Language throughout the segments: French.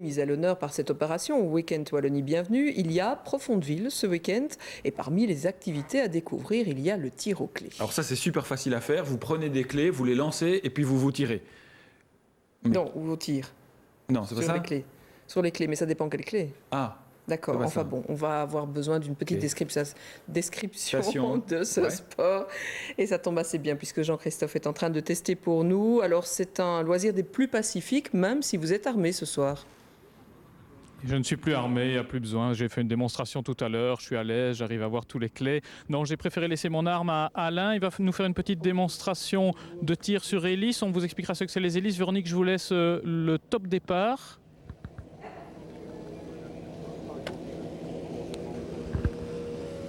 Mise à l'honneur par cette opération au Week-end Wallonie Bienvenue, il y a Profondeville ce week-end et parmi les activités à découvrir, il y a le tir aux clés. Alors ça c'est super facile à faire, vous prenez des clés, vous les lancez et puis vous tirez. Mais... Non, ou au tir. Non, c'est pas ça. Les clés. Sur les clés, mais ça dépend quelles clés. Ah. D'accord, enfin bon, on va avoir besoin d'une petite description de ce sport. Et ça tombe assez bien puisque Jean-Christophe est en train de tester pour nous. Alors c'est un loisir des plus pacifiques, même si vous êtes armé ce soir. Je ne suis plus armé, il n'y a plus besoin. J'ai fait une démonstration tout à l'heure, je suis à l'aise, j'arrive à voir tous les clés. Non, j'ai préféré laisser mon arme à Alain. Il va nous faire une petite démonstration de tir sur hélice. On vous expliquera ce que c'est les hélices. Véronique, je vous laisse le top départ.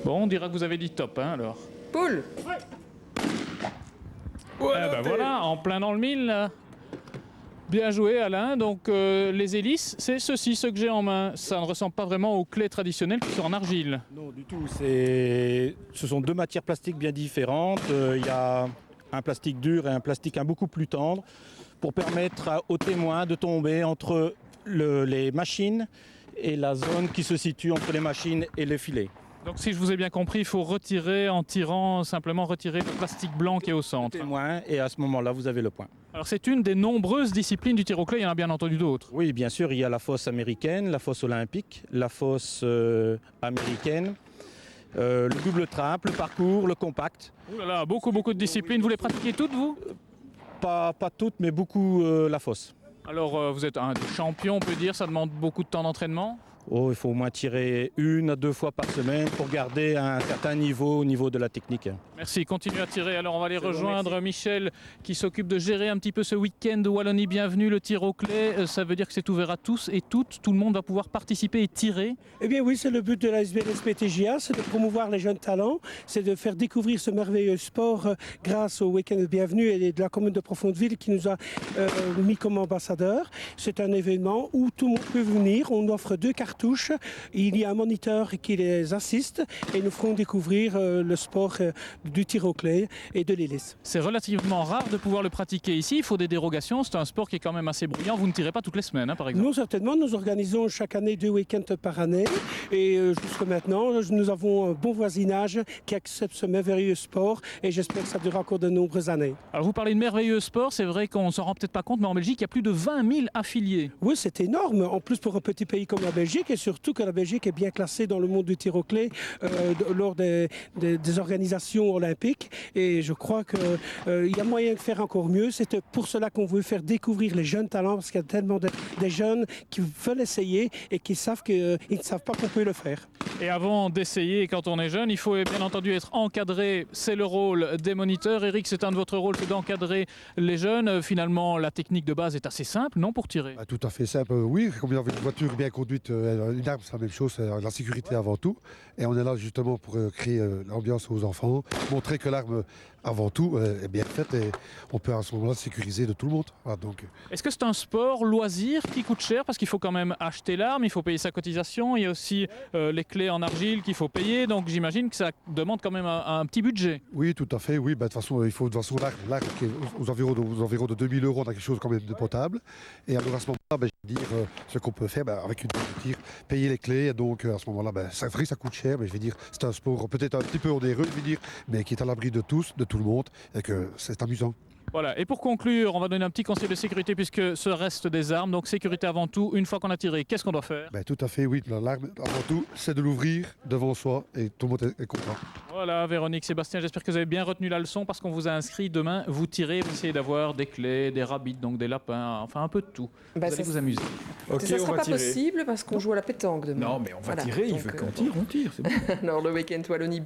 Bon, on dira que vous avez dit top, hein, alors. Paul. Ben voilà, en plein dans le mille, là. Bien joué Alain, donc les hélices, c'est ceci, ce que j'ai en main. Ça ne ressemble pas vraiment aux clés traditionnelles qui sont en argile. Non du tout, ce sont deux matières plastiques bien différentes. Il y a un plastique dur et un plastique beaucoup plus tendre pour permettre aux témoins de tomber entre les machines et la zone qui se situe entre les machines et le filet. Donc si je vous ai bien compris, il faut retirer en tirant, simplement retirer le plastique blanc qui est au centre. Témoin, et à ce moment-là, vous avez le point. Alors c'est une des nombreuses disciplines du tir au clé, il y en a bien entendu d'autres. Oui, bien sûr, il y a la fosse américaine, la fosse olympique, la fosse américaine, le double trap, le parcours, le compact. Ouh là là, beaucoup de disciplines. Vous les pratiquez toutes, vous? Pas toutes, mais beaucoup la fosse. Alors vous êtes un champion, on peut dire, ça demande beaucoup de temps d'entraînement? Oh, il faut au moins tirer 1 à 2 fois par semaine pour garder un certain niveau au niveau de la technique. Merci, continuez à tirer. Alors on va aller rejoindre Michel qui s'occupe de gérer un petit peu ce week-end Wallonie Bienvenue, le tir au clé. Ça veut dire que c'est ouvert à tous et toutes, tout le monde va pouvoir participer et tirer? Eh bien oui, c'est le but de la SBLSPTGA, c'est de promouvoir les jeunes talents, c'est de faire découvrir ce merveilleux sport grâce au Week-end Bienvenue et de la commune de Profondeville qui nous a mis comme ambassadeur. C'est un événement où tout le monde peut venir, on offre 2 cartouches, il y a un moniteur qui les assiste et nous ferons découvrir le sport du tir au clé et de l'hélice. C'est relativement rare de pouvoir le pratiquer ici, il faut des dérogations, c'est un sport qui est quand même assez bruyant, vous ne tirez pas toutes les semaines par exemple? Non, certainement, nous organisons chaque année 2 week-ends par année et jusqu'à maintenant nous avons un bon voisinage qui accepte ce merveilleux sport et j'espère que ça durera encore de nombreuses années. Alors vous parlez de merveilleux sport, c'est vrai qu'on ne s'en rend peut-être pas compte, mais en Belgique il y a plus de 20 000 affiliés. Oui, c'est énorme, en plus pour un petit pays comme la Belgique et surtout que la Belgique est bien classée dans le monde du tir au clé lors des organisations olympiques et je crois qu'il y a moyen de faire encore mieux. C'est pour cela qu'on veut faire découvrir les jeunes talents parce qu'il y a tellement des jeunes qui veulent essayer et qui savent qu'ils ne savent pas qu'on peut le faire. Et avant d'essayer, quand on est jeune, il faut bien entendu être encadré, c'est le rôle des moniteurs. Eric, c'est un de votre rôle, c'est d'encadrer les jeunes. Finalement, la technique de base est assez simple, non, pour tirer? Tout à fait simple, oui. Comme une voiture bien conduite, une arme, c'est la même chose, c'est la sécurité avant tout. Et on est là justement pour créer l'ambiance aux enfants, montrer que l'arme, avant tout, est bien faite et on peut à ce moment-là sécuriser de tout le monde. Voilà, donc... Est-ce que c'est un sport loisir qui coûte cher? Parce qu'il faut quand même acheter l'arme, il faut payer sa cotisation, il y a aussi les clés en argile qu'il faut payer, donc j'imagine que ça demande quand même un petit budget. Oui, tout à fait, oui. De toute façon, il faut de toute façon l'arme qui est aux environs de 2000 €, on a quelque chose quand même de potable. Et alors à ce moment-là, je vais dire ce qu'on peut faire avec une table de tir, payer les clés. Et donc à ce moment-là, c'est vrai que ça coûte cher, mais je vais dire c'est un sport peut-être un petit peu onéreux, je vais dire, mais qui est à l'abri de tous, de tout le monde, et que c'est amusant. Voilà, et pour conclure, on va donner un petit conseil de sécurité puisque ce reste des armes, donc sécurité avant tout. Une fois qu'on a tiré, qu'est-ce qu'on doit faire? Tout à fait, oui. L'arme, avant tout, c'est de l'ouvrir devant soi et tout le monde est content. Voilà, Véronique, Sébastien, j'espère que vous avez bien retenu la leçon parce qu'on vous a inscrit demain, vous tirez, vous essayez d'avoir des clés, des rabbits, donc des lapins, enfin un peu de tout. Vous allez vous amuser. Ok, ça ne on sera va pas tirer. possible parce qu'on joue à la pétanque demain. Non, mais on va Voilà, tirer, il donc, veut qu'on tire, on tire, c'est bon. Alors le Week-end Wallonie